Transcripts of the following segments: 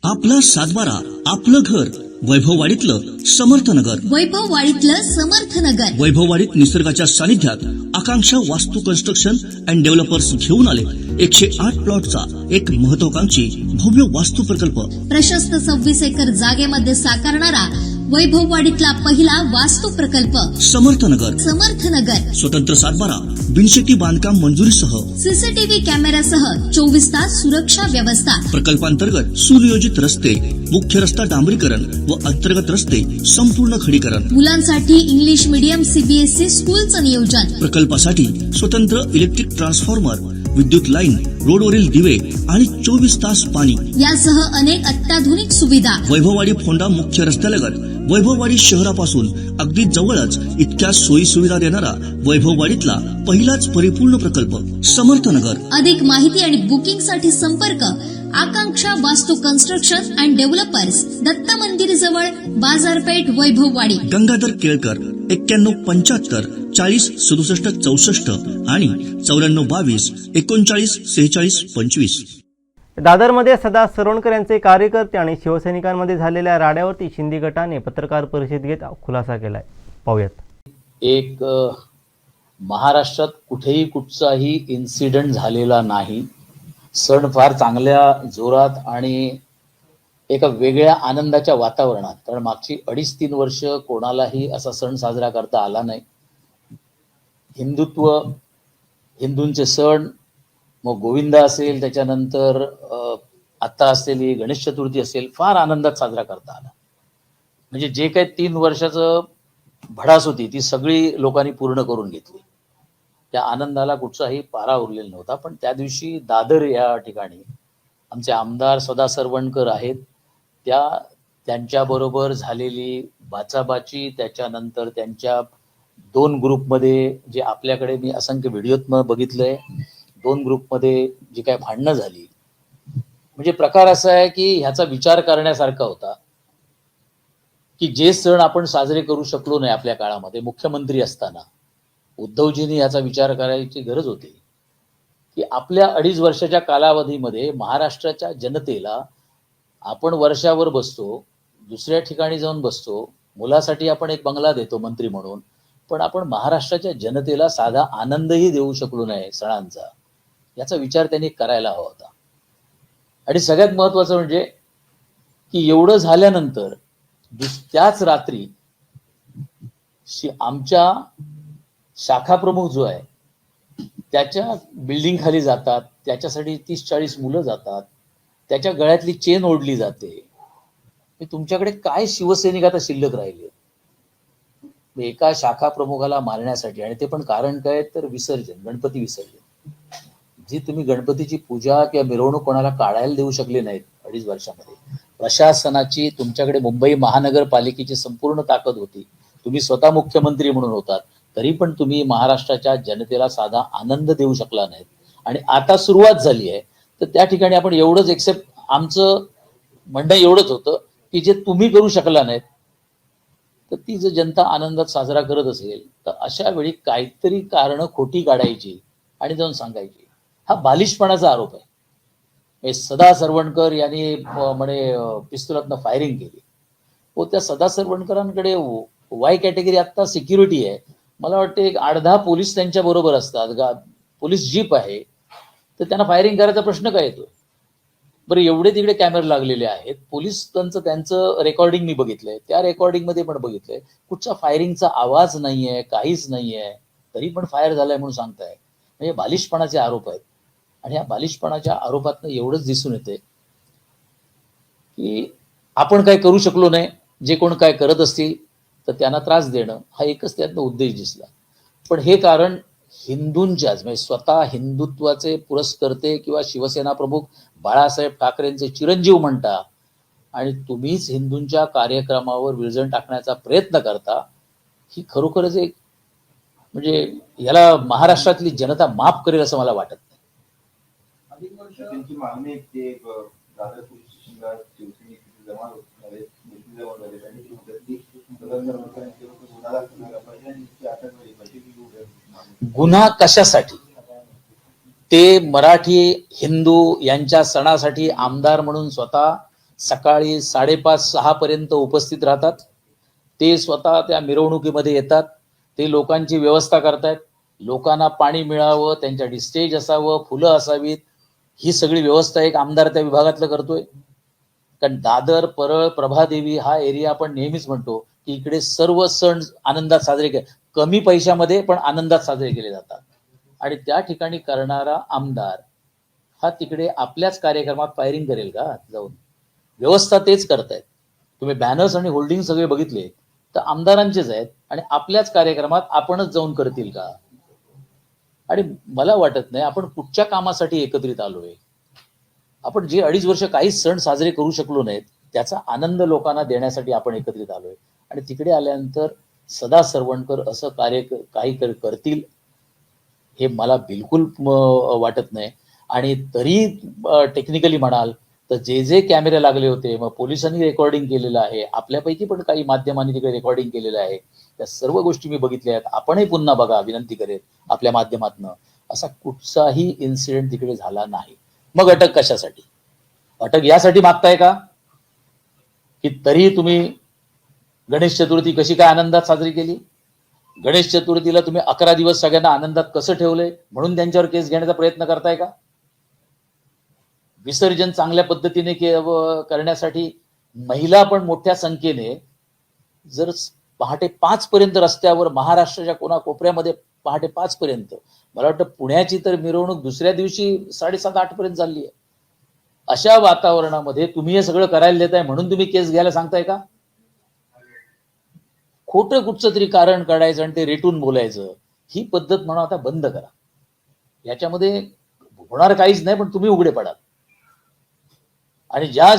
आपला सातबारा, आपलं घर. वैभववाडीतलं समर्थनगर. वैभववाडीतलं समर्थनगर. वैभववाडीत निसर्गाच्या सानिध्यात आकांक्षा वास्तू कन्स्ट्रक्शन अँड डेव्हलपर्स घेऊन आले 108 प्लॉटचा एक महत्वाकांक्षी भव्य वास्तू प्रकल्प. प्रशस्त 26 एकर जागेमध्ये साकारणारा वैभववाडीतला पहिला वास्तू प्रकल्प समर्थनगर. समर्थनगर. स्वतंत्र सातबारा, बिनशेती बांधकाम मंजुरीसह सीसीटीव्ही कॅमेऱ्यासह 24 तास सुरक्षा व्यवस्था. प्रकल्पांतर्गत सुनियोजित रस्ते, मुख्य रस्ता डांबरीकरण व अंतर्गत रस्ते संपूर्ण खडीकरण. मुलांसाठी इंग्लिश मीडियम सीबीएसई स्कूलचं नियोजन. प्रकल्पासाठी स्वतंत्र इलेक्ट्रिक ट्रान्सफॉर्मर, विद्युत लाईन, रोडवरील दिवे आणि 24 तास पाणी यासह अनेक अत्याधुनिक सुविधा. वैभववाडी फोंडा मुख्य रस्त्यालगत वैभववाडी शहरापासून अगदी जवळच इतक्या सोयी सुविधा देणारा वैभववाडीतला पहिलाच परिपूर्ण प्रकल्प समर्थनगर. अधिक माहिती आणि बुकिंग साठी संपर्क आकांक्षा वास्तू कन्स्ट्रक्शन अँड डेव्हलपर्स, दत्त मंदिर जवळ, बाजारपेठ, वैभववाडी. गंगाधर केळकर 9175 40 67 64 आणि 9422 39 46 25. दादरमध्ये सदा सरोणकर यांचे कार्यकर्ते आणि शिवसैनिकांमध्ये झालेल्या राड्यावरती शिंदे गटाने पत्रकार परिषद घेत खुलासा केलाय. पाहूयात. एक महाराष्ट्रात कुठेही कुठचाही इन्सिडेंट झालेला नाही. सण फार चांगल्या जोरात आणि एका वेगळ्या आनंदाच्या वातावरणात, कारण मागची 2.5-3 वर्ष कोणालाही असा सण साजरा करता आला नाही. हिंदुत्व, हिंदूंचे सण, मग गोविंदा असेल, त्याच्यानंतर आता असलेली गणेश चतुर्थी असेल, फार आनंदात साजरा करता आला. म्हणजे जे काही 3 वर्षाचं भडास होती ती सगळी लोकांनी पूर्ण करून घेतली. त्या आनंदाला कुठचाही पारा उरलेला नव्हता. पण त्या दिवशी दादर या ठिकाणी आमचे आमदार सदा सरवणकर आहेत, त्यांच्याबरोबर झालेली बाचाबाची, त्याच्यानंतर त्यांच्या 2 ग्रुपमध्ये, जे आपल्याकडे मी असंख्य व्हिडिओत बघितलंय, 2 ग्रुपमध्ये जी काय भांडणं झाली, म्हणजे प्रकार असा आहे की ह्याचा विचार करण्यासारखा होता की जे सण आपण साजरे करू शकलो नाही आपल्या काळामध्ये, मुख्यमंत्री असताना उद्धवजींनी याचा विचार करायची गरज होती की आपल्या 2.5 वर्षाच्या कालावधीमध्ये महाराष्ट्राच्या जनतेला आपण वर्षावर बसतो, दुसऱ्या ठिकाणी जाऊन बसतो, मुलासाठी आपण एक बंगला देतो मंत्री म्हणून, पण आपण महाराष्ट्राच्या जनतेला साधा आनंदही देऊ शकलो नाही सणांचा, याचा विचार त्यांनी करायला हवा होता. आणि सगळ्यात महत्वाचं म्हणजे की एवढं झाल्यानंतर त्याच रात्री आमच्या शाखा प्रमुख जो आहे त्याच्या बिल्डिंग खाली जातात, त्याच्यासाठी 30-40 मुलं जातात, त्याच्या गळ्यातली चेन ओढली जाते. तुमच्याकडे काय शिवसैनिक आता शिल्लक राहिले एका शाखा प्रमुखाला मारण्यासाठी? आणि ते पण कारण काय तर विसर्जन, गणपती विसर्जन. जी तुम्ही गणपतीची पूजा किंवा मिरवणूक कोणाला काढायला देऊ शकले नाहीत 2.5 वर्षामध्ये. प्रशासनाची, तुमच्याकडे मुंबई महानगरपालिकेची संपूर्ण ताकद होती, तुम्ही स्वतः मुख्यमंत्री म्हणून होतात, तरी पण तुम्ही महाराष्ट्राच्या जनतेला साधा आनंद देऊ शकला नाहीत. आणि आता सुरुवात झाली आहे तर त्या ठिकाणी आपण एवढंच एक्सेप्ट, आमचं म्हणणं एवढंच होतं की जे तुम्ही करू शकला नाहीत तर ती जर जनता आनंदात साजरा करत असेल तर अशा वेळी काहीतरी कारणं खोटी काढायची आणि जाऊन सांगायची. हा बालिशपणाचा आरोप आहे. सदा सरवणकर यांनी म्हणे पिस्तुलातनं फायरिंग केली. व त्या सदा सरवणकरांकडे वाय कॅटेगरी आता सिक्युरिटी आहे. मला वाटतं एक 8-10 पोलीस त्यांच्या बरोबर असतात, पोलीस जीप आहे, तर त्यांना फायरिंग करायचा प्रश्न काय येतो? बरं, एवढे तिकडे कॅमेरे लागलेले आहेत, पोलीस त्यांचं रेकॉर्डिंग मी बघितलंय, त्या रेकॉर्डिंग मध्ये पण बघितलंय कुठचा फायरिंगचा आवाज नाहीये, काहीच नाहीये, तरी पण फायर झालाय म्हणून सांगताय. म्हणजे बालिशपणाचे आरोप आहेत. आणि या बालिशपणाच्या आरोपातनं एवढंच दिसून येते की आपण काय करू शकलो नाही, जे कोण काय करत असतील तर त्यांना त्रास देणं, हा एकच त्यातनं उद्देश दिसला. पण हे कारण हिंदूंच्याच, म्हणजे स्वतः हिंदुत्वाचे पुरस्कर्ते किंवा शिवसेना प्रमुख बाळासाहेब ठाकरेंचे चिरंजीव म्हणता आणि तुम्हीच हिंदूंच्या कार्यक्रमावर विरजण टाकण्याचा प्रयत्न करता, ही खरोखरच एक, म्हणजे याला महाराष्ट्रातली जनता माफ करेल असं मला वाटत नाही. त्यांची मागणी ते दादर पोलीस स्टेशनला शिवसैनिक जमा झाले, जमा झाले, त्यांनी गुन्हा कशासाठी? ते मराठी हिंदू यांच्या सणासाठी आमदार म्हणून स्वतः सकाळी 5:30-6 पर्यंत उपस्थित राहतात. ते स्वतः त्या मिरवणुकीमध्ये येतात. ते लोकांची व्यवस्था करतायत. लोकांना पाणी मिळावं, त्यांच्यासाठी स्टेज असावं, फुलं असावीत, ही सगळी व्यवस्था एक आमदार त्या विभागातलं करतोय. कारण दादर, परळ, प्रभादेवी हा एरिया आपण नेहमीच म्हणतो की इकडे सर्व सण आनंदात साजरे केले, कमी पैशामध्ये पण आनंदात साजरे केले जातात. आणि त्या ठिकाणी करणारा आमदार हा तिकडे आपल्याच कार्यक्रमात फायरिंग करेल का जाऊन? व्यवस्था तेच करतायत. तुम्ही बॅनर्स आणि होल्डिंग सगळे बघितले तर आमदारांचेच आहेत आणि आपल्याच कार्यक्रमात आपणच जाऊन करतील का? आणि मला वाटत नाही आपण कुठच्या कामासाठी एकत्रित आलोय. आपण जे 2.5 वर्ष काहीच सण साजरे करू शकलो नाहीत त्याचा आनंद लोकांना देण्यासाठी आपण एकत्रित आलोय. आणि तिकडे आल्यानंतर सदा सरवणकर असं कार्य काही करतील हे मला बिलकुल वाटत नाही. आणि तरी टेक्निकली म्हणाल तर जे कॅमेरे लागले होते, मग पोलिसांनी रेकॉर्डिंग केलेलं आहे, आपल्यापैकी पण काही माध्यमांनी तिकडे रेकॉर्डिंग केलेलं आहे, त्या सर्व गोष्टी मी बघितल्या आहेत. आपणही पुन्हा बघा, विनंती करेन आपल्या माध्यमातनं. असा कुठचाही इन्सिडेंट तिकडे झाला नाही. मग अटक कशासाठी? अटक यासाठी मागताय का की तरी तुम्ही गणेश चतुर्थी कशी काय आनंदात साजरी केली? गणेश चतुर्थीला तुम्ही 11 दिवस सगळ्यांना आनंदात कसं ठेवलंय म्हणून त्यांच्यावर केस घेण्याचा प्रयत्न करताय का? विसर्जन चांगल्या पद्धतीने करण्यासाठी महिला पण मोठ्या संख्येने जर पहाटे 5 पर्यंत रस्त्यावर महाराष्ट्राच्या कोपऱ्यामध्ये पहाटे 5 पर्यंत, मला वाटतं पुण्याची तर मिरवणूक दुसऱ्या दिवशी 7:30-8 पर्यंत चालली आहे. अशा वातावरणामध्ये तुम्ही हे सगळं करायला देताय म्हणून तुम्ही केस घ्यायला सांगताय का? खोटं कुठचं तरी कारण काढायचं आणि ते रेटून बोलायचं, ही पद्धत म्हणून आता बंद करा. याच्यामध्ये होणार काहीच नाही, पण तुम्ही उघडे पडाल. आणि ज्या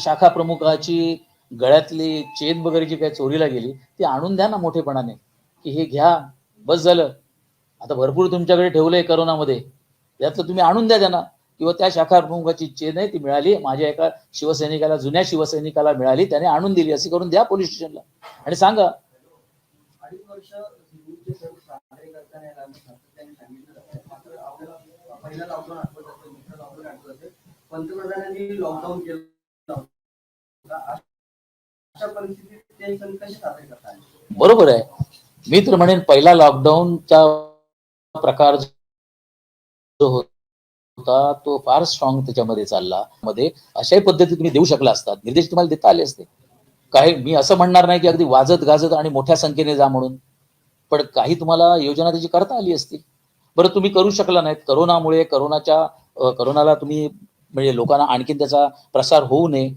शाखा प्रमुखाची गळ्यातली चेन वगैरे जी काही चोरीला गेली ती आणून द्या ना मोठेपणाने, की हे घ्या, बस झालं. आता भरपूर तुमच्याकडे ठेवलंय करोनामध्ये, त्यातलं तुम्ही आणून द्या त्यांना. किंवा त्या शाखा प्रमुखाची चेन आहे ती मिळाली, माझ्या एका शिवसैनिकाला, जुन्या शिवसैनिकाला मिळाली, त्याने आणून दिली, अशी करून द्या पोलीस स्टेशनला आणि सांगा. 2.5 वर्ष हिंदूंचे सण साजरे करताना याला सातत्याने सांगितलं जातं. मात्र आपल्याला पहिला लॉकडाऊन आठवत असेल, दुसरा लॉकडाऊन आठवत असेल, पंतप्रधानांनी लॉकडाऊन केलं होतं. अशा परिस्थितीत ते सण कसे साजरे करतात? बरोबर आहे. मी तर म्हणेन पहिला लॉकडाऊनचा प्रकार जो होता तो फार स्ट्रॉंग त्याच्यामध्ये चालला. मध्ये अशाही पद्धती तुम्ही देऊ शकला असतात, निर्देश तुम्हाला देता आले असते. काही मी असं म्हणणार नाही की अगदी वाजत गाजत आणि मोठ्या संख्येने जा म्हणून, पण काही तुम्हाला योजना त्याची करता आली असती. बरं, तुम्ही करू शकला नाहीत. करोनामुळे करोनाला तुम्ही म्हणजे लोकांना आणखीन त्याचा प्रसार होऊ नये,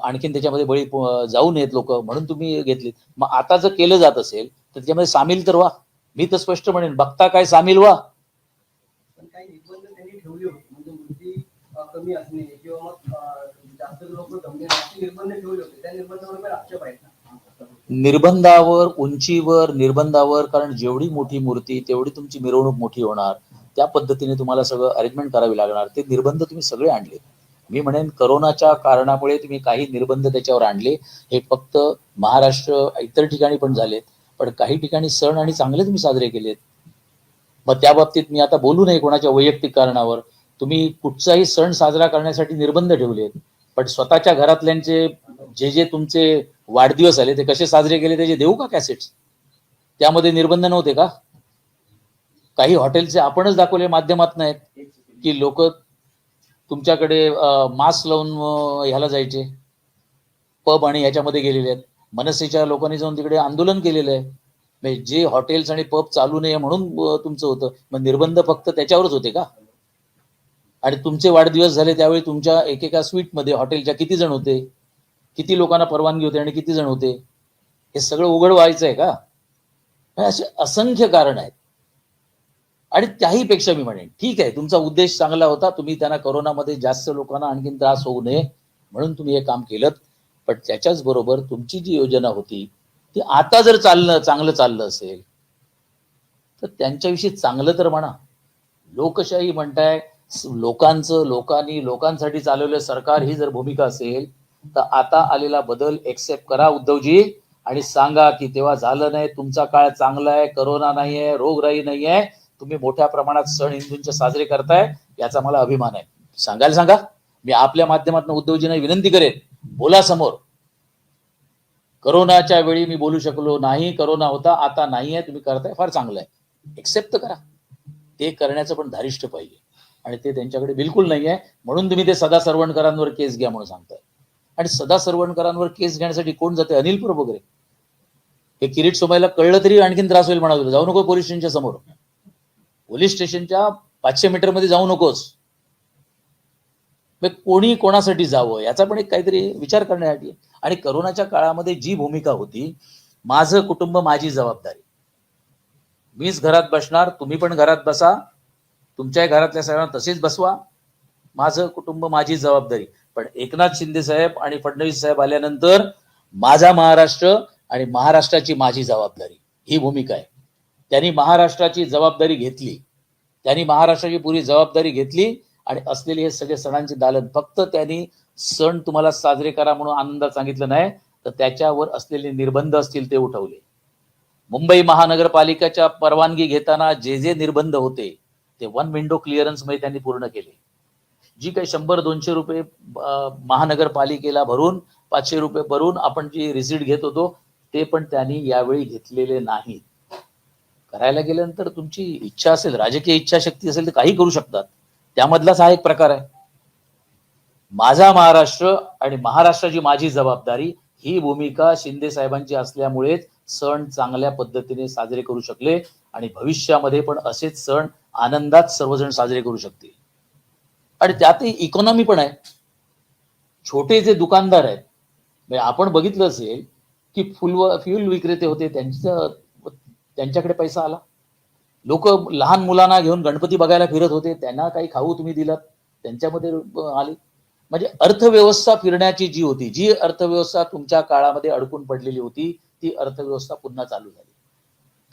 आणखीन त्याच्यामध्ये बळी जाऊ नयेत लोक, म्हणून तुम्ही घेतलीत. मग आता जर केलं जात असेल तर त्याच्यामध्ये सामील तर व्हा. मी तर स्पष्ट म्हणेन, बघता काय सामील व्हा. पण काही निर्बंध त्यांनी ठेवले होते, म्हणजे मूर्ती कमी असणे किंवा मग जास्त लोक जमणे असे निर्बंध ठेवले होते. त्या निर्बंधावर आक्षेप आहेत ना? निर्बंधावर, उंचीवर, निर्बंधावर, कारण जेवढी मोठी मूर्ती तेवढी तुमची मिरवणूक मोठी होणार, त्या पद्धतीने तुम्हाला सगळं अरेंजमेंट करावी लागणार. ते निर्बंध तुम्ही सगळे आणले. मी म्हणेन करोनाच्या कारणामुळे तुम्ही काही निर्बंध त्याच्यावर आणले. हे फक्त महाराष्ट्र, इतर ठिकाणी पण झालेत, पण काही ठिकाणी सण आणि चांगले तुम्ही साजरे केलेत. मग त्या बाबतीत मी आता बोलू नये कोणाच्या वैयक्तिक कारणावर. तुम्ही कुठचाही सण साजरा करण्यासाठी निर्बंध ठेवलेत, पण स्वतःच्या घरातल्यांचे जे तुमचे वाढदिवस आले ते कसे साजरे केले त्याचे देऊ का कॅसेट्स? त्यामध्ये निर्बंध नव्हते का? काही हॉटेलचे आपणच दाखवले माध्यमात नाहीत की लोक तुमच्याकडे मास्क लावून ह्याला जायचे, पब आणि ह्याच्यामध्ये गेलेले आहेत. मनसेच्या लोकांनी जाऊन तिकडे आंदोलन केलेलं आहे. म्हणजे जे हॉटेल्स आणि पब चालू नये म्हणून तुमचं होतं, मग निर्बंध फक्त त्याच्यावरच होते का? आणि तुमचे वाढदिवस झाले त्यावेळी तुमच्या एकेका स्वीटमध्ये हॉटेलच्या किती जण होते, किती लोकांना परवानगी होते आणि किती जण होते, हे सगळं उघड व्हायचं आहे का? असे असंख्य कारण आहेत. आणि त्याहीपेक्षा मी म्हणेन, ठीक आहे, तुमचा उद्देश चांगला होता, तुम्ही त्यांना करोनामध्ये जास्त लोकांना आणखीन त्रास होऊ नये म्हणून तुम्ही हे काम केलं, पण त्याच्याच बरोबर तुमची जी योजना होती ती आता जर चांगलं चाललं असेल तर त्यांच्याविषयी चांगलं तर म्हणा. लोकशाही म्हणताय, लोकांसाठी चालवलेलं सरकार ही जर भूमिका असेल तर आता आलेला बदल एक्सेप्ट करा उद्धवजी, आणि सांगा की तेव्हा झालं नाही, तुमचा काळ चांगला आहे, करोना नाहीये, रोगराई नाहीये, तुम्ही मोठ्या प्रमाणात सण हिंदूंचे साजरे करताय, याचा मला अभिमान आहे. सांगायला सांगा. मी आपल्या माध्यमातून उद्धवजींना विनंती करेन, बोला समोर. करोनाच्या वेळी मी बोलू शकलो नाही, करोना होता, आता नाही आहे, तुम्ही करताय फार चांगलं आहे, एक्सेप्ट करा. ते करण्याचं पण धारिष्ट पाहिजे आणि ते त्यांच्याकडे बिलकुल नाही आहे. म्हणून तुम्ही ते सदा सरवणकरांवर केस घ्या म्हणून सांगताय. आणि सदा सरवणकरांवर केस घेण्यासाठी कोण जाते? अनिल परब वगैरे. हे किरीट सोमायला कळलं तरी आणखीन त्रास होईल म्हणाल, जाऊ नको पोलीस स्टेशनच्या समोर, पोलीस स्टेशनच्या 500 मीटर मध्ये जाऊ नकोस. कोणी कोणासाठी जावं याचा पण एक काहीतरी विचार करण्यासाठी. आणि करोनाच्या काळामध्ये जी भूमिका होती, माझं कुटुंब माझी जबाबदारी, मीच घरात बसणार, तुम्ही पण घरात बसा, तुमच्या घरातल्या सगळ्यांना तसेच बसवा, माझं कुटुंब माझी जबाबदारी. पण एकनाथ शिंदे साहेब आणि फडणवीस साहेब आल्यानंतर माझा महाराष्ट्र आणि महाराष्ट्राची माझी जबाबदारी ही भूमिका आहे. त्यांनी महाराष्ट्राची जबाबदारी घेतली, त्यांनी महाराष्ट्राची पुरी जबाबदारी घेतली आणि असलेले हे सगळे सणांचे दालन फक्त त्यांनी सण तुम्हाला साजरे करा म्हणून आनंदात सांगितलं नाही, तर त्याच्यावर असलेले निर्बंध असतील ते उठवले. मुंबई महानगरपालिकेच्या परवानगी घेताना जे जे निर्बंध होते ते 1 विंडो क्लिअरन्स मध्ये त्यांनी पूर्ण केले. जी काही 100-200 रुपये महानगरपालिकेला भरून 500 रुपये भरून आपण जी रिसीट घेत होतो ते पण त्यांनी यावेळी घेतलेले नाही. करायला गेल्यानंतर तुमची इच्छा असेल, राजकीय इच्छाशक्ती असेल तर काही करू शकतात. त्यामधलाच हा एक प्रकार आहे. माझा महाराष्ट्र आणि महाराष्ट्राची माझी जबाबदारी ही भूमिका शिंदे साहेबांची असल्यामुळेच सण चांगल्या पद्धतीने साजरे करू शकले आणि भविष्यामध्ये पण असेच सण आनंदात सर्वजण साजरे करू शकतील. आणि त्यातही इकॉनॉमी पण आहे. छोटे जे दुकानदार आहेत, म्हणजे आपण बघितलं असेल की फ्यूल विक्रेते होते, त्यांच्याकडे पैसा आला. लोक लहान मुलांना घेऊन गणपती बघायला फिरत होते, त्यांना काही खाऊ तुम्ही दिलात, त्यांच्यामध्ये आले. म्हणजे अर्थव्यवस्था फिरण्याची जी होती, जी अर्थव्यवस्था तुमच्या काळामध्ये अडकून पडलेली होती, ती अर्थव्यवस्था पुन्हा चालू झाली.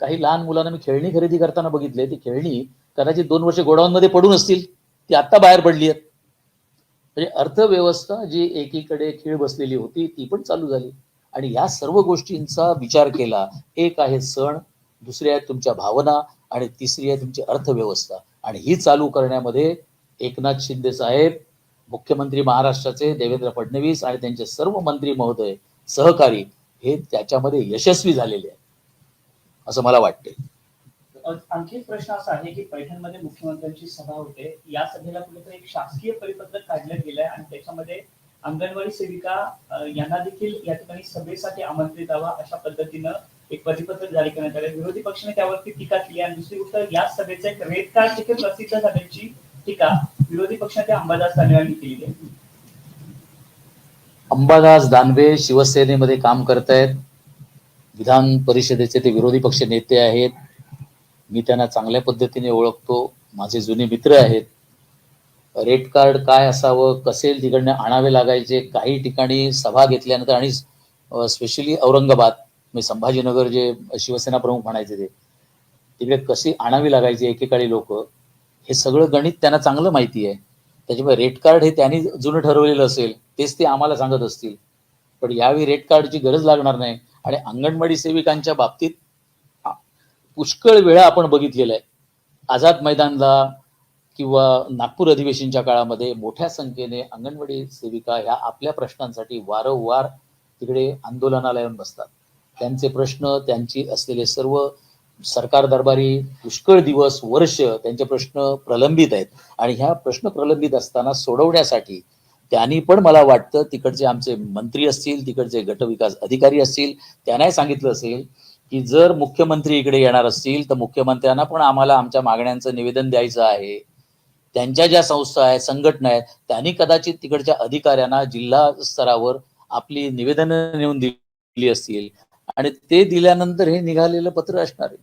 काही लहान मुलांना मी खेळणी खरेदी करताना बघितले, ती खेळणी कदाचित 2 वर्ष गोडाऊन मध्ये पडून असतील, ती आता बाहेर पडली आहेत. म्हणजे अर्थव्यवस्था जी एकीकडे खीळ बसलेली होती ती पण चालू झाली. आणि या सर्व गोष्टींचा विचार केला. एक आहे सण, दुसरी आहे तुमच्या भावना आणि तिसरी आहे तुमची अर्थव्यवस्था. आणि ही चालू करण्यामध्ये एकनाथ शिंदे साहेब, मुख्यमंत्री महाराष्ट्राचे देवेंद्र फडणवीस आणि त्यांचे सर्व मंत्री महोदय सहकारी हे त्याच्यामध्ये यशस्वी झालेले आहेत असं मला वाटते. आणखी एक प्रश्न असा आहे की पैठणमध्ये मुख्यमंत्र्यांची सभा होते, या सभेला कुठेतरी एक शासकीय परिपत्रक काढलं गेलंय आणि त्याच्यामध्ये अंगणवाडी सेविका यांना देखील या ठिकाणी सभेसाठी आमंत्रित व्हावा अशा पद्धतीनं एक परिपत्रक जारी करण्यात आले. विरोधी पक्षाने त्यावरती टीका केली आणि दुसरी गोष्ट या सभेचं एक रेड कार्ड देखील प्रसिद्ध झाल्याची टीका विरोधी पक्षाचे अंबादास दानवे यांनी केली आहे. अंबादास दानवे शिवसेनेमध्ये काम करतायत, विधान परिषदेचे ते विरोधी पक्ष नेते आहेत. मी त्यांना चांगल्या पद्धतीने ओळखतो, माझे जुने मित्र आहेत. रेड कार्ड काय असावं, कसे तिकडनं आणावे लागायचे, काही ठिकाणी सभा घेतल्यानंतर आणि स्पेशली औरंगाबाद म्हणजे संभाजीनगर जे शिवसेना प्रमुख म्हणायचे ते तिकडे कशी आणावी लागायची एकेकाळी लोक, हे सगळं गणित त्यांना चांगलं माहिती आहे. त्याच्यामुळे रेड कार्ड हे त्यांनी जुनं ठरवलेलं असेल तेच ते आम्हाला सांगत असतील. पण यावेळी रेड कार्डची गरज लागणार नाही. आणि अंगणवाडी सेविकांच्या बाबतीत पुष्कळ वेळा आपण बघितलेलं आहे, आझाद मैदानला किंवा नागपूर अधिवेशनच्या काळामध्ये मोठ्या संख्येने अंगणवाडी सेविका ह्या आपल्या प्रश्नांसाठी वारंवार तिकडे आंदोलनाला येऊन बसतात. त्यांचे प्रश्न, त्यांची असलेले सर्व सरकार दरबारी पुष्कळ दिवस, वर्ष त्यांचे प्रश्न प्रलंबित आहेत. आणि ह्या प्रश्न प्रलंबित असताना सोडवण्यासाठी त्यांनी पण मला वाटतं तिकडचे आमचे मंत्री असतील, तिकडचे गटविकास अधिकारी असतील, त्यांनाही सांगितलं असेल की जर मुख्यमंत्री इकडे येणार असतील तर मुख्यमंत्र्यांना पण आम्हाला आमच्या मागण्यांचं निवेदन द्यायचं आहे. त्यांच्या ज्या संस्था आहेत, संघटना आहेत, त्यांनी कदाचित तिकडच्या अधिकाऱ्यांना जिल्हा स्तरावर आपली निवेदनं नेऊन दिली असतील आणि ते दिल्यानंतर हे निघालेलं पत्र असणार आहे.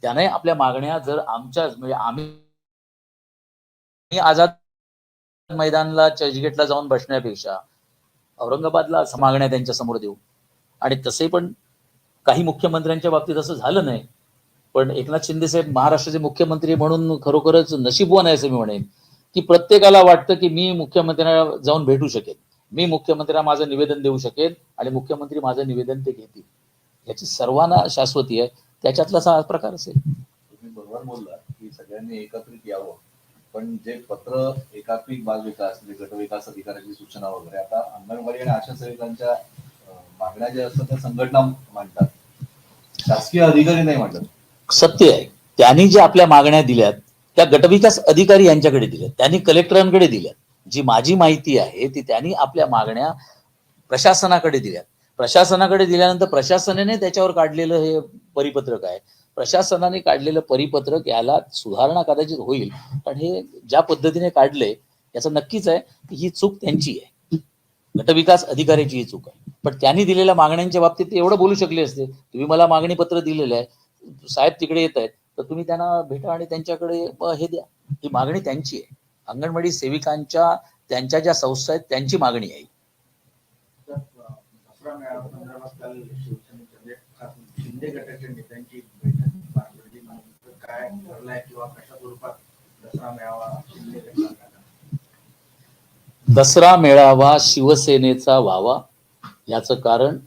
त्याने आपल्या मागण्या जर आमच्या म्हणजे आम्ही आझाद मैदानला चर्चगेटला जाऊन बसण्यापेक्षा औरंगाबादला मागण्या त्यांच्या समोर देऊ. आणि तसे पण काही मुख्यमंत्र्यांच्या बाबतीत असं झालं नाही. पण एकनाथ शिंदे साहेब महाराष्ट्राचे मुख्यमंत्री म्हणून खरोखरच नशीबवान आहे असं मी म्हणेन की प्रत्येकाला वाटतं की मी मुख्यमंत्र्यांना जाऊन भेटू शकेन, मी मुख्यमंत्र्यांना माझं निवेदन देऊ शकेन आणि मुख्यमंत्री माझं निवेदन ते घेतील. याची सर्वांना शाश्वती आहे. त्याच्यातलाच हा प्रकार असेल. तुम्ही बरोबर बोलला की सगळ्यांनी एकत्रित यावं, पण जे पत्र एकात्मिक बाल विकास म्हणजे गट विकास अधिकाऱ्याची सूचना वगैरे आता अंगणवाडी आणि आशा सेविकांच्या मागण्या ज्या असतात त्या संघटना मांडतात, शासकीय अधिकारी नाही मांडत. सत्य आहे, त्यांनी ज्या आपल्या मागण्या दिल्यात त्या गटविकास अधिकारी यांच्याकडे दिल्यात, त्यांनी कलेक्टरांकडे दिल्यात. जी माझी माहिती आहे ती त्यांनी आपल्या मागण्या प्रशासनाकडे दिल्यात. प्रशासनाकडे दिल्यानंतर प्रशासनाने त्याच्यावर काढलेलं हे परिपत्रक आहे. प्रशासनाने काढलेलं परिपत्रक याला सुधारणा कदाचित होईल, पण हे ज्या पद्धतीने काढलंय याचं नक्कीच आहे की ही चूक त्यांची आहे, गटविकास अधिकाऱ्याची ही चूक आहे. पण त्यांनी दिलेल्या मागण्यांच्या बाबतीत ते एवढं बोलू शकले असते, तुम्ही मला मागणी पत्र दिलेलं आहे, साहेब तिकडे येत आहेत तर तुम्ही त्यांना भेटा आणि त्यांच्याकडे हे द्या. ही मागणी त्यांची आहे, अंगणवाडी सेविकांच्या त्यांच्या ज्या संस्था आहेत त्यांची मागणी आहे. दसरा मेळाव्यासंदर्भात काल शिवसेनेच्या शिंदे गटाच्या नेत्यांची बैठक पार पडली. काय ठरलंय किंवा कशा स्वरूपात दसरा मेळावा शिंदे गटाचा? दसरा मेळावा शिवसेनेचा व्हावा याचं कारण,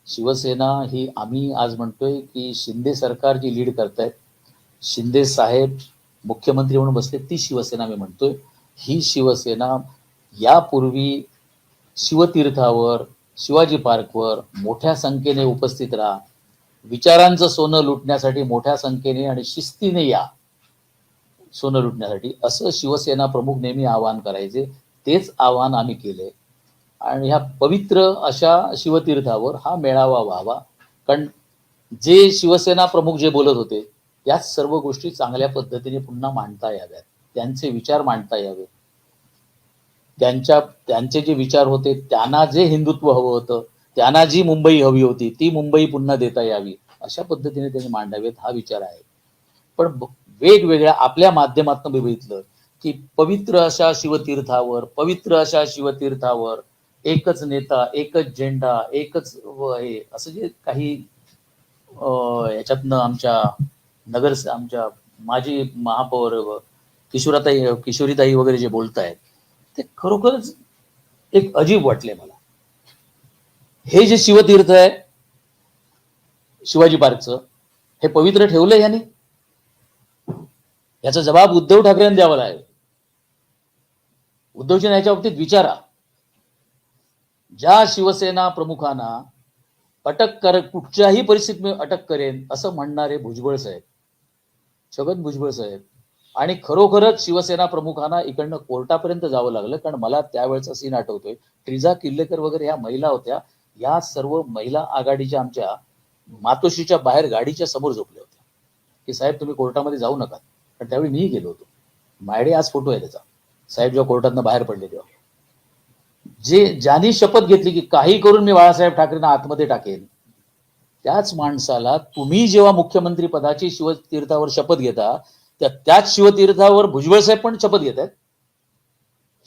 शिवसेना ही आम्ही आज म्हणतोय की शिंदे सरकार जी लीड करतायत, शिंदे साहेब मुख्यमंत्री म्हणून बसले, ती शिवसेना मी म्हणतोय. ही शिवसेना यापूर्वी शिवतीर्थावर, शिवाजी पार्कवर मोठ्या संख्येने उपस्थित राहा, विचारांचं सोनं लुटण्यासाठी मोठ्या संख्येने आणि शिस्तीने या सोनं लुटण्यासाठी, असं शिवसेना प्रमुख नेहमी आवाहन करायचे. तेच आवाहन आम्ही केले आणि ह्या पवित्र अशा शिवतीर्थावर हा मेळावा व्हावा. कारण जे शिवसेना प्रमुख जे बोलत होते याच सर्व गोष्टी चांगल्या पद्धतीने पुन्हा मांडता याव्यात, त्यांचे विचार मांडता यावेत. त्यांचे जे विचार होते, त्यांना जे हिंदुत्व हवं होतं, त्यांना जी मुंबई हवी होती ती मुंबई पुन्हा देता यावी, अशा पद्धतीने त्यांनी मांडावेत हा विचार आहे. पण वेगवेगळ्या आपल्या माध्यमातून बघितलं की पवित्र अशा शिवतीर्थावर एकच नेता, एकच झेंडा, एकच हे असं जे काही याच्यातनं आमच्या माजी महापौर किशोरीताई वगैरे जे बोलतायत ते खरोखरच एक अजीब वाटले मला. हे जे शिवतीर्थ आहे शिवाजी पार्कचं, हे पवित्र ठेवलंय याने, याचा जबाब उद्धव ठाकरेंनी द्यावा लागेल. उद्धवजींना याच्या बाबतीत विचारा. ज्या शिवसेना प्रमुखांना कुठच्याही परिस्थितीत अटक करेन असं म्हणणारे भुजबळ साहेब, छगन भुजबळ साहेब, आणि खरोखरच शिवसेना प्रमुखांना इकडनं कोर्टापर्यंत जावं लागलं. कारण मला त्यावेळेचा सीन आठवतोय, ट्रिजा किल्लेकर वगैरे ह्या महिला होत्या, या सर्व महिला आघाडीच्या आमच्या मातोश्रीच्या बाहेर गाडीच्या समोर झोपल्या होत्या की साहेब तुम्ही कोर्टामध्ये जाऊ नका. पण त्यावेळी मीही गेलो होतो, माझ्याकडे आज फोटो आहे त्याचा, साहेब जेव्हा कोर्टातनं बाहेर पडले तेव्हा. ज्यांनी शपथ घेतली की काही करून मी बाळासाहेब ठाकरेंना आतमध्ये टाकेन, त्याच माणसाला तुम्ही जेव्हा मुख्यमंत्री पदाची शिवतीर्थावर शपथ घेता, त्याच शिवतीर्थावर भुजबळ साहेब पण शपथ घेत आहेत.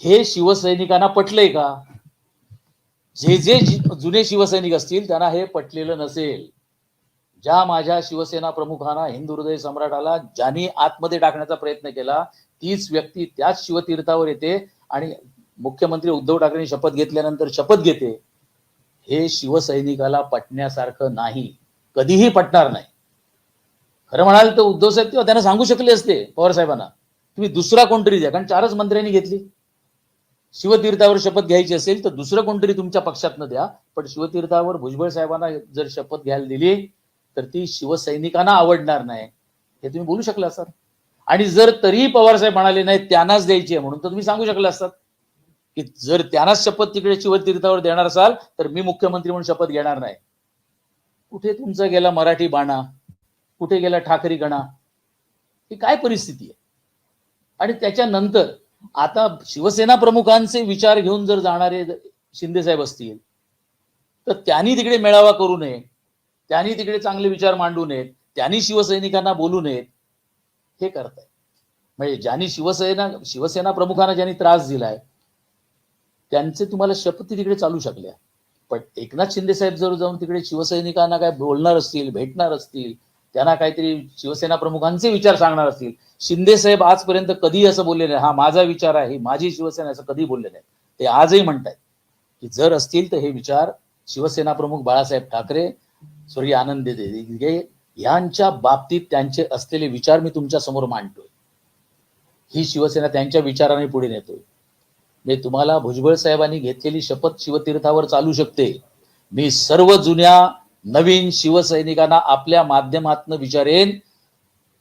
हे शिवसैनिकांना पटलंय का? जे जुने शिवसैनिक असतील त्यांना हे पटलेलं नसेल. ज्या माझ्या शिवसेना प्रमुखांना, हिंदू हृदय सम्राटाला ज्यांनी आतमध्ये टाकण्याचा प्रयत्न केला, तीच व्यक्ती त्याच शिवतीर्थावर येते आणि मुख्यमंत्री उद्धव ठाकरेंनी शपथ घेतल्यानंतर शपथ घेते. हे शिवसैनिकाला पटण्यासारखं नाही, कधीही पटणार नाही. खरं म्हणाल तर उद्धव साहेब तेव्हा त्यांना सांगू शकले असते, पवार साहेबांना, तुम्ही दुसरा कोणतरी द्या. कारण 4च मंत्र्यांनी घेतली. शिवतीर्थावर शपथ घ्यायची असेल तर दुसरं कोणतरी तुमच्या पक्षातनं द्या. पण शिवतीर्थावर भुजबळ साहेबांना जर शपथ घ्यायला दिली तर ती शिवसैनिकांना आवडणार नाही, हे तुम्ही बोलू शकला असतात. आणि जर तरीही पवार साहेब म्हणाले नाही त्यांनाच द्यायची आहे म्हणून, तर तुम्ही सांगू शकले असतात की जर त्यांनाच शपथ तिकडे शिवतीर्थावर देणार असाल तर मी मुख्यमंत्री म्हणून शपथ घेणार नाही. कुठे तुमचा गेला मराठी बाणा, कुठे गेला ठाकरी गणा? ही काय परिस्थिती आहे? आणि त्याच्यानंतर आता शिवसेना प्रमुखांचे विचार घेऊन जर जाणारे शिंदे साहेब असतील तर त्यांनी तिकडे मेळावा करू नये, त्यांनी तिकडे चांगले विचार मांडू नयेत, त्यांनी शिवसैनिकांना बोलू नयेत, हे करताय. म्हणजे ज्यांनी शिवसेना प्रमुखांना ज्यांनी त्रास दिलाय त्यांचे तुम्हाला शपथी तिकडे चालू शकल्या. पण एकनाथ शिंदे साहेब जर जाऊन तिकडे शिवसैनिकांना काय बोलणार असतील, भेटणार असतील, त्यांना काहीतरी शिवसेना प्रमुखांचे विचार सांगणार असतील. शिंदे साहेब आजपर्यंत कधी असं बोलले नाही, हा माझा विचार आहे, ही माझी शिवसेना, असं कधी बोलले नाही. ते आजही म्हणतायत की जर असतील तर हे विचार शिवसेना प्रमुख बाळासाहेब ठाकरे, स्वर्गीय आनंद दिघे यांच्या बाबतीत त्यांचे असलेले विचार मी तुमच्या समोर मांडतोय. ही शिवसेना त्यांच्या विचाराने पुढे नेतोय. म्हणजे तुम्हाला भुजबळ साहेबांनी घेतलेली शपथ शिवतीर्थावर चालू शकते. मी सर्व जुन्या नवीन शिवसैनिकांना आपल्या माध्यमातून विचारेन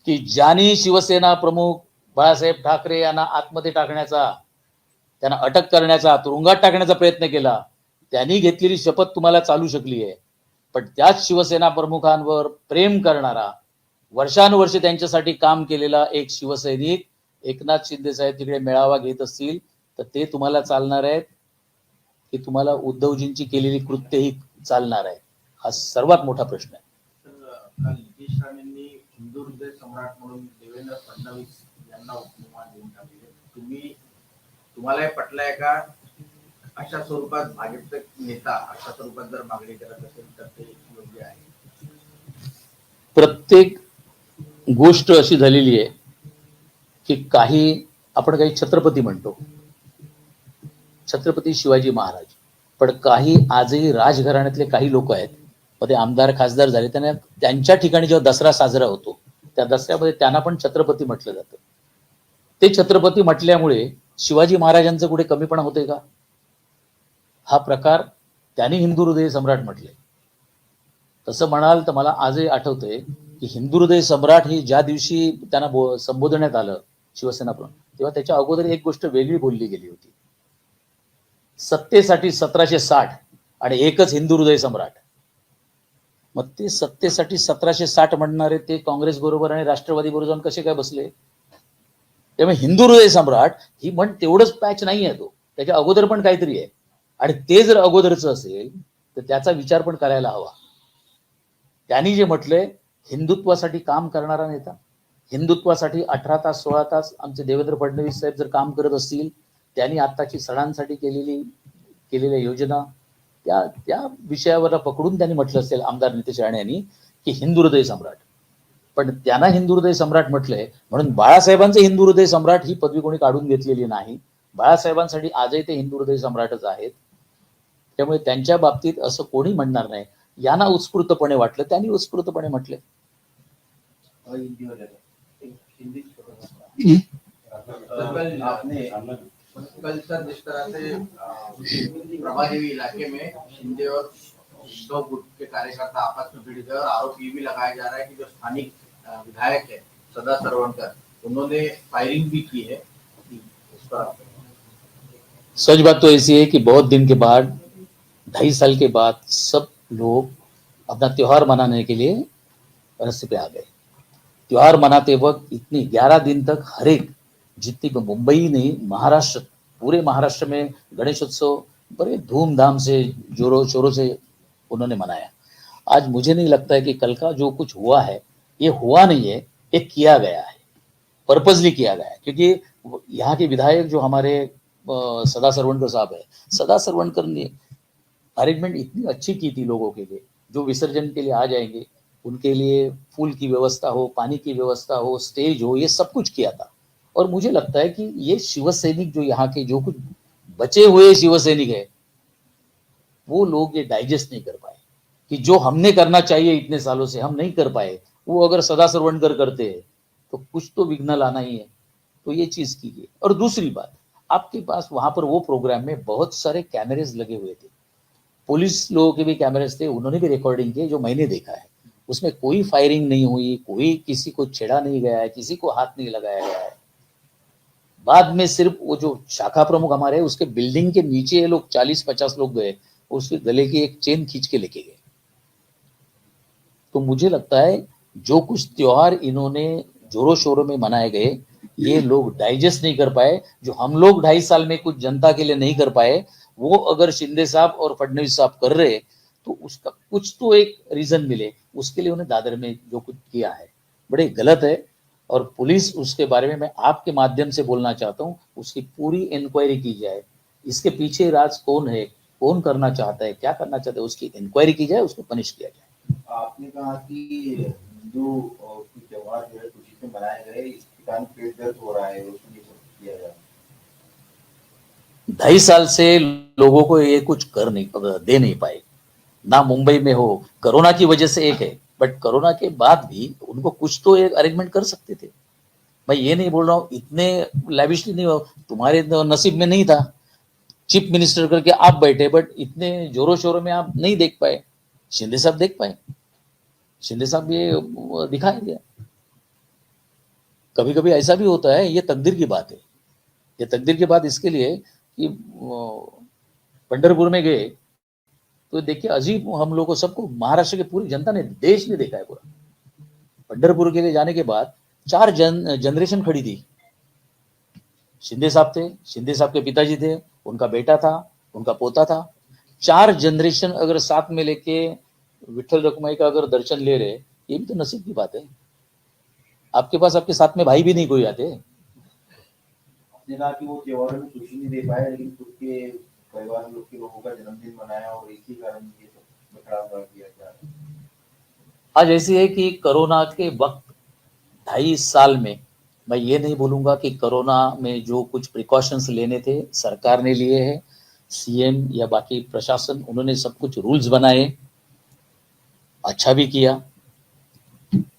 की ज्यांनी शिवसेना प्रमुख बाळासाहेब ठाकरे यांना आतमध्ये टाकण्याचा, त्यांना अटक करण्याचा, तुरुंगात टाकण्याचा प्रयत्न केला, त्यांनी घेतलेली शपथ तुम्हाला चालू शकली आहे. पण त्याच शिवसेना प्रमुखांवर प्रेम करणारा, वर्षानुवर्षे त्यांच्यासाठी काम केलेला एक शिवसैनिक एकनाथ शिंदे साहेब तिकडे मेळावा घेत असतील तर ते तुम्हाला चालणार आहेत की तुम्हाला उद्धवजींची केलेली कृत्य ही चालणार आहे? हा सर्वात मोठा प्रश्न आहे. काल नितीश राणेंनी हिंदू हृदय सम्राट म्हणून देवेंद्र फडणवीस यांना उपमान देऊन टाकले. तुम्हाला हे पटलंय का? अशा स्वरूपात भाजपचा नेता अशा स्वरूपात जर मागणी करत असेल तर ते योग्य आहे? प्रत्येक गोष्ट अशी झालेली आहे की आपण काही छत्रपती म्हणतो, छत्रपती शिवाजी महाराज, पण काही आजही राजघराण्यातले काही लोक आहेत, मग ते आमदार खासदार झाले, त्यांच्या ठिकाणी जेव्हा दसरा साजरा होतो त्या दसऱ्यामध्ये त्यांना पण छत्रपती म्हटलं जातं. ते छत्रपती म्हटल्यामुळे शिवाजी महाराजांचं कुठे कमीपणा होते का? हा प्रकार त्यांनी हिंदू हृदय सम्राट म्हटले. तसं म्हणाल तर मला आजही आठवतंय की हिंदू हृदय सम्राट ही ज्या दिवशी त्यांना संबोधण्यात आलं शिवसेना प्रमुख, तेव्हा त्याच्या अगोदर एक गोष्ट वेगळी बोलली गेली होती. सत्तेसाठी 1760 आणि एकच हिंदू हृदय सम्राट. मग ते सत्तेसाठी 1760 म्हणणारे ते काँग्रेस बरोबर आणि राष्ट्रवादी बरोबर जाऊन कसे काय बसले? त्यामुळे हिंदू हृदय सम्राट ही म्हण तेवढंच पॅच नाही आहे, तो त्याच्या अगोदर पण काहीतरी आहे. आणि ते जर अगोदरचं असेल तर त्याचा विचार पण करायला हवा. त्यांनी जे म्हटलंय हिंदुत्वासाठी काम करणारा नेता, हिंदुत्वासाठी 18 तास 16 तास आमचे देवेंद्र फडणवीस साहेब जर काम करत असतील, त्यांनी आत्ताची सणांसाठी केलेल्या योजना त्या विषयावर पकडून त्यांनी म्हटलं असेल आमदार नितेश राणे यांनी की हिंदू हृदय सम्राट. पण त्यांना हिंदू हृदय सम्राट म्हटलंय म्हणून बाळासाहेबांचे हिंदू हृदय सम्राट ही पदवी कोणी काढून घेतलेली नाही. बाळासाहेबांसाठी आजही ते हिंदू हृदय सम्राटच आहेत. त्यामुळे त्यांच्या बाबतीत असं कोणी म्हणणार नाही. यांना उत्स्फूर्तपणे वाटलं, त्यांनी उत्स्फूर्तपणे म्हटले. कल सर जिस तरह से प्रभादेवी इलाके में शिंदे और उद्धव गुट के कार्यकर्ता आपस में भिड़ गए और आरोप ये भी लगाया जा रहा है कि जो स्थानिक विधायक है सदा सरवणकर, उन्होंने फायरिंग भी की है. उस पर सच बात तो ऐसी है कि बहुत दिन के बाद, 2.5 साल के बाद सब लोग अपना त्योहार मनाने के लिए रस्ते पे आ गए. त्योहार मनाते वक्त इतनी 11 दिन तक हर एक जितनी मुंबई नहीं महाराष्ट्र, पूरे महाराष्ट्र में गणेशोत्सव बड़े धूमधाम से जोरों शोरों से उन्होंने मनाया. आज मुझे नहीं लगता है कि कल का जो कुछ हुआ है ये हुआ नहीं है, ये किया गया है, पर्पजली किया गया है. क्योंकि यहाँ के विधायक जो हमारे सदा सरवणकर साहब है, सदा सरवणकर ने अरेंजमेंट इतनी अच्छी की थी लोगों के लिए, जो विसर्जन के लिए आ जाएंगे उनके लिए फूल की व्यवस्था हो, पानी की व्यवस्था हो, स्टेज हो, ये सब कुछ किया था. और मुझे लगता है कि ये शिवसैनिक जो यहाँ के जो कुछ बचे हुए शिवसैनिक है वो लोग ये डाइजेस्ट नहीं कर पाए कि जो हमने करना चाहिए इतने सालों से हम नहीं कर पाए, वो अगर सदा सरवणकर करते हैं तो कुछ तो विघ्न लाना ही है. तो ये चीज कीजिए. और दूसरी बात, आपके पास वहां पर वो प्रोग्राम में बहुत सारे कैमरेज लगे हुए थे, पुलिस लोगों के भी कैमरेज थे, उन्होंने भी रिकॉर्डिंग की जो मैंने देखा है. उसमें कोई फायरिंग नहीं हुई, कोई किसी को छेड़ा नहीं गया है, किसी को हाथ नहीं लगाया गया है. बाद में सिर्फ वो जो शाखा प्रमुख हमारे उसके बिल्डिंग के नीचे ये लोग 40-50 लोग गए, उसके गले की एक चेन खींच के लेके गए. तो मुझे लगता है जो कुछ त्योहार इन्होंने जोरों शोरों में मनाए गए ये लोग डाइजेस्ट नहीं कर पाए. जो हम लोग 2.5 साल में कुछ जनता के लिए नहीं कर पाए, वो अगर शिंदे साहब और फडणवीस साहब कर रहे तो उसका कुछ तो एक रीजन मिले. उसके लिए उन्हें दादर में जो कुछ किया है बड़े गलत है. और पुलिस उसके बारे में मैं आपके माध्यम से बोलना चाहता हूँ, उसकी पूरी इंक्वायरी की जाए. इसके पीछे राज कौन है, कौन करना चाहता है, क्या करना चाहता है, उसकी इंक्वायरी की जाए, उसको पनिश किया जाए. आपने कहा कि हिंदू त्योहार जो है खुशी से मनाए गए, इसके कारण पेट दर्द हो रहा है, उसमें किया जाए. 2.5 साल से लोगों को ये कुछ दे नहीं पाए. ना मुंबई में हो, कोरोना की वजह से एक है, बट कोरोना के बाद भी उनको कुछ तो एक अरेंजमेंट कर सकते थे. मैं ये नहीं बोल रहा हूँ इतने लैविशली नहीं हो, तुम्हारे नसीब में नहीं था चीफ मिनिस्टर करके आप बैठे, बट इतने जोरों शोरों में आप नहीं देख पाए। शिंदे साहब देख पाए, शिंदे साहब ये दिखाई दिया। कभी कभी ऐसा भी होता है, ये तकदीर की बात है। ये तकदीर की बात इसके लिए कि पंढरपुर में गए तो देखिए अजीब, हम लोगों को सबको, महाराष्ट्र की पूरी जनता ने, देश ने देखा है पूरा। पंढरपुर के लिए जाने के बाद 4 जनरेशन खड़ी थी। शिंदे साहब थे, शिंदे साहब के पिताजी थे, उनका बेटा था, उनका पोता था। 4 जनरेशन अगर साथ में लेके विठल रखुमाई का अगर दर्शन ले रहे, ये भी तो नसीब की बात है। आपके पास आपके साथ में भाई भी नहीं कोई आते। आपने कहा कि वो त्योहारों में खुशी नहीं दे पाए, लेकिन खुद के परिवार लोग के लोगों का जन्मदिन मनाया और इसी कारण ये सब बखलाव किया जा रहा है। आज ऐसी है कि कोरोना के वक्त 2.5 साल में, मैं ये नहीं बोलूंगा कि कोरोना में जो कुछ प्रिकॉशंस लेने थे सरकार ने लिए हैं, सीएम या बाकी प्रशासन, उन्होंने सब कुछ रूल्स बनाए, अच्छा भी किया।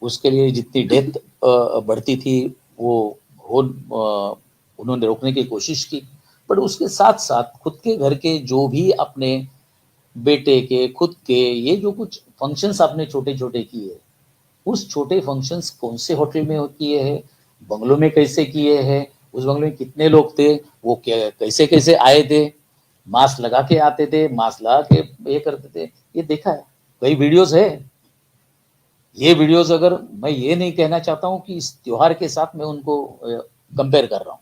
उसके लिए जितनी डेथ बढ़ती थी वो उन्होंने रोकने की कोशिश की। बट उसके साथ साथ खुद के घर के जो भी अपने बेटे के, खुद के, ये जो कुछ फंक्शंस आपने छोटे छोटे किए, उस छोटे फंक्शंस कौन से होटल में किए हैं, बंगलों में कैसे किए हैं, उस बंगले में कितने लोग थे, वो कैसे कैसे आए थे, मास्क लगा के आते थे, मास्क लगा के ये करते थे, ये देखा है, कई वीडियोस है। ये वीडियोस, अगर मैं ये नहीं कहना चाहता हूँ कि इस त्योहार के साथ मैं उनको कंपेयर कर रहा हूँ,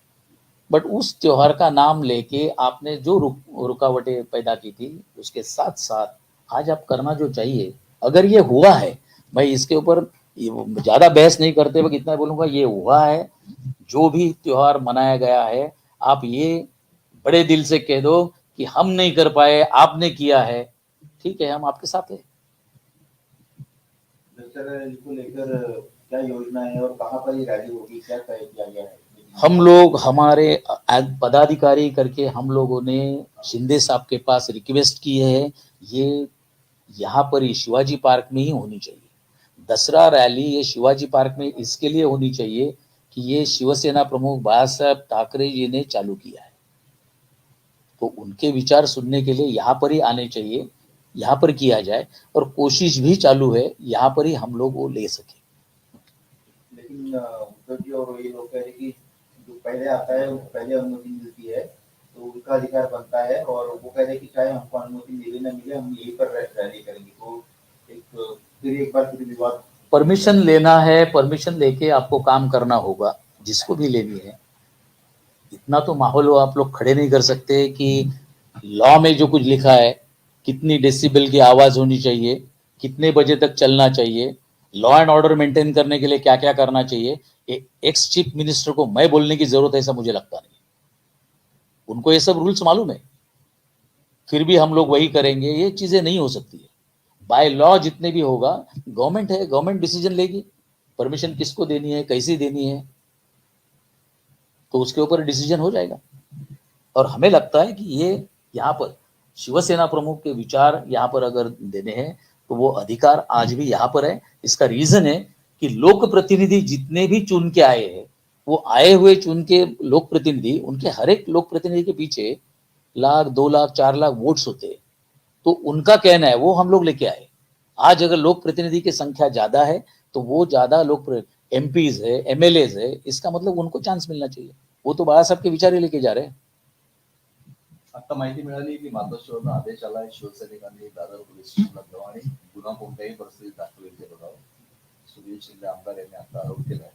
बट उस त्योहार का नाम लेके आपने जो रुकावटें पैदा की थी, उसके साथ साथ आज आप करना जो चाहिए, अगर ये हुआ है, मैं इसके ऊपर ज्यादा बहस नहीं करते हुए इतना बोलूंगा, ये हुआ है, जो भी त्योहार मनाया गया है, आप ये बड़े दिल से कह दो कि हम नहीं कर पाए, आपने किया है, ठीक है, हम आपके साथ हैं। दशहरा को लेकर क्या योजना है और कहाँ पर ये रैली होगी, क्या तय किया गया है? हम लोग, हमारे पदाधिकारी करके हम लोगों ने शिंदे साहब के पास रिक्वेस्ट की है, ये यहाँ पर ही शिवाजी पार्क में ही होनी चाहिए। दसरा रैली ये शिवाजी पार्क में इसके लिए होनी चाहिए कि ये शिवसेना प्रमुख बाळासाहेब ठाकरे जी ने चालू किया है, तो उनके विचार सुनने के लिए यहाँ पर ही आने चाहिए, यहाँ पर किया जाए, और कोशिश भी चालू है यहाँ पर ही हम लोग वो ले सके। लेकिन उद्धव जी और ये लोग कह रहे कि जो पहले आता है उसको पहले अनुमति मिलती है, तो उनका अधिकार बनता है, और वो कह रहे कि चाहे हमको अनुमति मिले ना मिले, हम यहीं पर रैली करेंगे। तो एक बार फिर विवाद, परमिशन लेना है, परमिशन लेके आपको काम करना होगा, जिसको भी लेनी है। इतना तो माहौल हो आप लोग खड़े नहीं कर सकते कि लॉ में जो कुछ लिखा है, कितनी डेसिबल की आवाज होनी चाहिए, कितने बजे तक चलना चाहिए, लॉ एंड ऑर्डर मेंटेन करने के लिए क्या क्या करना चाहिए, एक्स चीफ मिनिस्टर को मैं बोलने की जरूरत है ऐसा मुझे लगता नहीं। उनको ये सब रूल्स मालूम है, फिर भी हम लोग वही करेंगे, ये चीजें नहीं हो सकती है। बाय लॉ जितने भी होगा, गवर्नमेंट है, गवर्नमेंट डिसीजन लेगी, परमिशन किसको देनी है, कैसी देनी है, तो उसके ऊपर डिसीजन हो जाएगा। और हमें लगता है कि ये यहाँ पर शिवसेना प्रमुख के विचार यहाँ पर अगर देने हैं तो वो अधिकार आज भी यहाँ पर है। इसका रीजन है कि लोक प्रतिनिधि जितने भी चुन के आए हैं, वो आए हुए चुन के लोक प्रतिनिधि, उनके हर एक लोक प्रतिनिधि के पीछे 1 लाख 2 लाख 4 लाख वोट्स होते हैं, तो उनका कहना है वो हम लोग लेके आए। आज अगर लोक प्रतिनिधि की संख्या ज्यादा है तो वो ज्यादा लोक एमपीज है, एमएलएज है, इसका मतलब उनको चांस मिलना चाहिए। वो तो बाळासाहेब के विचार ही लेके जा रहे हैं। आता माहिती मिळाली की मातोश्रीवरून आदेश आलाय, शिवसैनिकांनी दादर पोलीस स्टेशनला जावं आणि गुन्हा कोणत्याही परिस्थितीत दाखल होईल ते बघावं. सुधीर शिंदे आमदार यांनी आता आरोप केलाय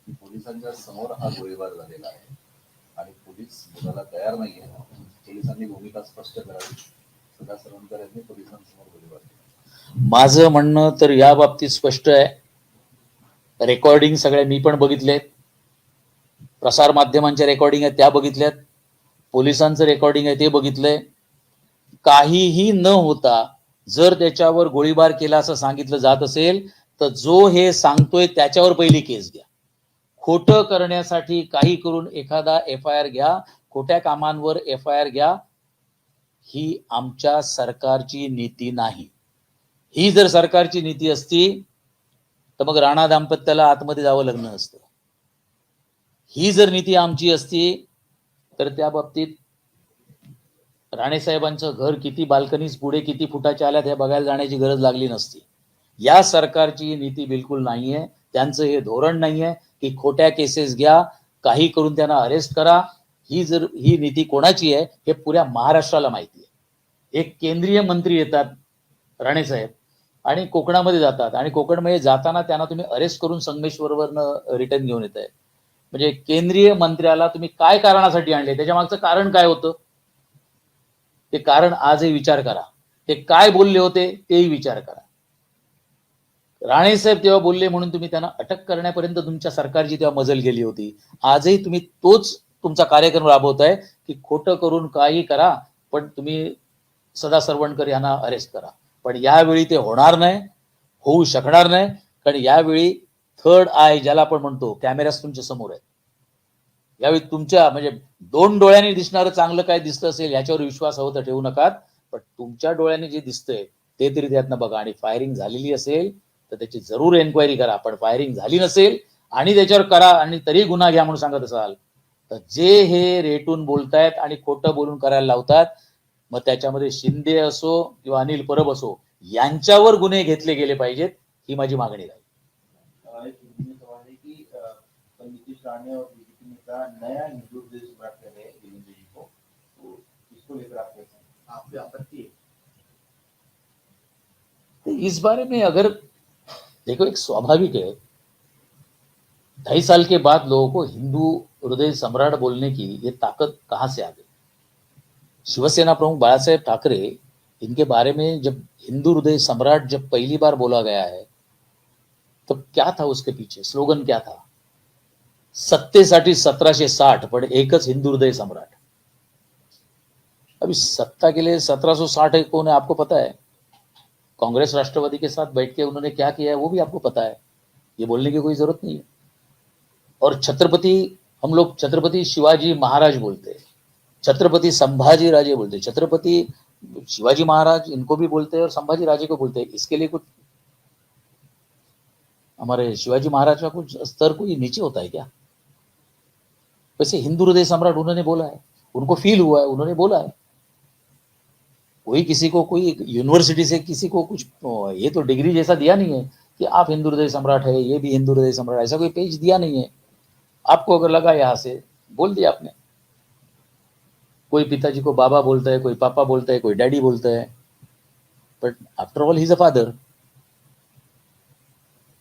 की पोलिसांच्या समोर हा गोळीबार झालेला आहे आणि पोलीस बोलायला तयार नाहीये. पोलिसांनी भूमिका स्पष्ट करावी. सदा सरवणकर यांनी पोलिसांसमोर गोळीबार केला. माझं म्हणणं तर या बाबतीत स्पष्ट आहे. रेकॉर्डिंग सगळ्या मी पण बघितलेत, प्रसार माध्यमांच्या रेकॉर्डिंग आहेत त्या बघितल्यात, पोलिसांचं रेकॉर्डिंग आहे ते बघितलंय. काहीही न होता जर त्याच्यावर गोळीबार केला असं सांगितलं जात असेल तर जो हे सांगतोय त्याच्यावर पहिली केस घ्या. खोटं करण्यासाठी काही करून एखादा FIR घ्या, खोट्या कामांवर FIR घ्या, ही आमच्या सरकारची नीती नाही. ही जर सरकारची नीती असती तर मग राणा दाम्पत्याला आतमध्ये जावं लागलं नसतं. ही जर नीती आमची असती तर त्या बाबतीत राणेसाहेबांचं घर किती बाल्कनीज पुढे किती फुटाच्या आल्यात हे बघायला जाण्याची गरज लागली नसती. या सरकारची नीती बिलकुल नाहीये. त्यांचं हे धोरण नाहीये की खोट्या केसेस घ्या, काही करून त्यांना अरेस्ट करा. ही नीती कोणाची आहे हे पुऱ्या महाराष्ट्राला माहिती आहे. एक केंद्रीय मंत्री येतात राणेसाहेब आणि कोकणामध्ये जातात आणि कोकणमध्ये जाताना त्यांना तुम्ही अरेस्ट करून संगमेश्वरवरनं रिटर्न घेऊन येत आहे. म्हणजे केंद्रीय मंत्र्याला तुम्ही काय कारणासाठी आणले, त्याच्या मागचं कारण काय होतं ते कारण आजही विचार करा. ते काय बोलले होते तेही विचार करा. राणेसाहेब तेव्हा बोलले म्हणून तुम्ही त्यांना अटक करण्यापर्यंत तुमच्या सरकारची तेव्हा मजल गेली होती. आजही तुम्ही तोच तुमचा कार्यक्रम राबवताय की खोटं करून काही करा पण तुम्ही सदा सरवणकर यांना अरेस्ट करा. पण यावेळी ते होणार नाही, होऊ शकणार नाही. कारण यावेळी थर्ड आय ज्याला आपण म्हणतो, कॅमेराज तुमच्या समोर आहेत. यावेळी तुमच्या म्हणजे 2 डोळ्यांनी दिसणारं चांगलं काय दिसतं असेल याच्यावर विश्वास हवं तर ठेवू नका, पण तुमच्या डोळ्यांनी जे दिसतंय ते तरी त्यातनं बघा. आणि फायरिंग झालेली असेल तर त्याची जरूर एन्क्वायरी करा. पण फायरिंग झाली नसेल आणि त्याच्यावर करा आणि तरी गुन्हा घ्या म्हणून सांगत असाल तर जे हे रेटून बोलतायत आणि खोटं बोलून करायला लावतात, मग त्याच्यामध्ये शिंदे असो किंवा अनिल परब असो यांच्यावर गुन्हे घेतले गेले पाहिजेत. ही माझी मागणी आहे. एक हिंदी में सवाल है कि नीतीश राणे और बीजेपी नेता नया हिंदू हृदय सम्राट कर रहे हैं देवेंद्र जी को, तो इसको लेकर आप कैसे हैं? आपकी आपत्ति है? तो इस बारे में अगर देखो, एक स्वाभाविक है, 2.5 साल के बाद लोगों को हिंदू हृदय सम्राट बोलने की ये ताकत कहाँ से आ गई. शिवसेना प्रमुख बाळासाहेब ठाकरे, इनके बारे में जब हिंदू हृदय सम्राट जब पहली बार बोला गया है तब क्या था उसके पीछे, स्लोगन क्या था? सत्तेसाठी 1760 पण एकच हिंदू हृदय सम्राट. अभी सत्ता के लिए 1760 कौन है आपको पता है? कांग्रेस राष्ट्रवादी के साथ बैठ के उन्होंने क्या किया है वो भी आपको पता है. ये बोलने की कोई जरूरत नहीं है. और छत्रपति, हम लोग छत्रपति शिवाजी महाराज बोलते हैं, छत्रपति संभाजी राजे बोलते हैं. छत्रपति शिवाजी महाराज इनको भी बोलते हैं और संभाजी राजे को बोलते हैं. इसके लिए कुछ हमारे शिवाजी महाराज का कुछ स्तर कोई नीचे होता है क्या? वैसे हिंदू हृदय सम्राट उन्होंने बोला है, उनको फील हुआ है, उन्होंने बोला है. कोई किसी को कोई यूनिवर्सिटी से किसी को कुछ ये तो डिग्री जैसा दिया नहीं है कि आप हिंदू हृदय सम्राट है, ये भी हिंदू हृदय सम्राट, ऐसा कोई पेज दिया नहीं है. आपको अगर लगा यहां से बोल दिया आपने. कोई पिताजी को बाबा बोलता है, कोई पापा बोलता है, कोई डैडी बोलता है, but after all he is a father.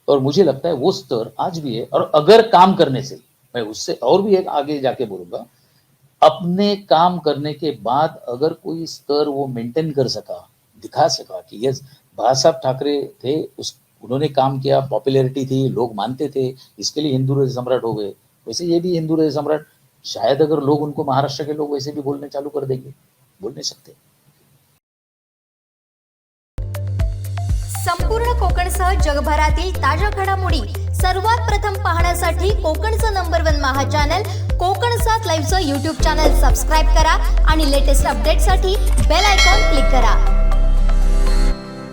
और मुझे लगता है वो स्तर आज भी है. और अगर काम करने से, मैं उससे और भी एक आगे जाके बोलूंगा, अपने काम करने के बाद अगर कोई स्तर वो मेंटेन कर सका, दिखा सका कि यस बाळासाहेब ठाकरे थे, उन्होंने काम किया, पॉपुलैरिटी थी, लोग मानते थे, इसके लिए हिंदू हृदय सम्राट हो गए. वैसे ये भी हिंदू हृदय सम्राट, शायद अगर लोग उनको, महाराष्ट्र के लोग वैसे भी बोलने चालू कर देंगे, बोल नहीं सकते. संपूर्ण कोकणसह जगभरातील ताज्या घडामोडी सर्वात प्रथम पाहण्यासाठी कोकणचं नंबर 1 महा चॅनल कोकण 7 लाईव्हचं YouTube चॅनल सबस्क्राइब करा आणि लेटेस्ट अपडेटसाठी बेल आयकॉन क्लिक करा.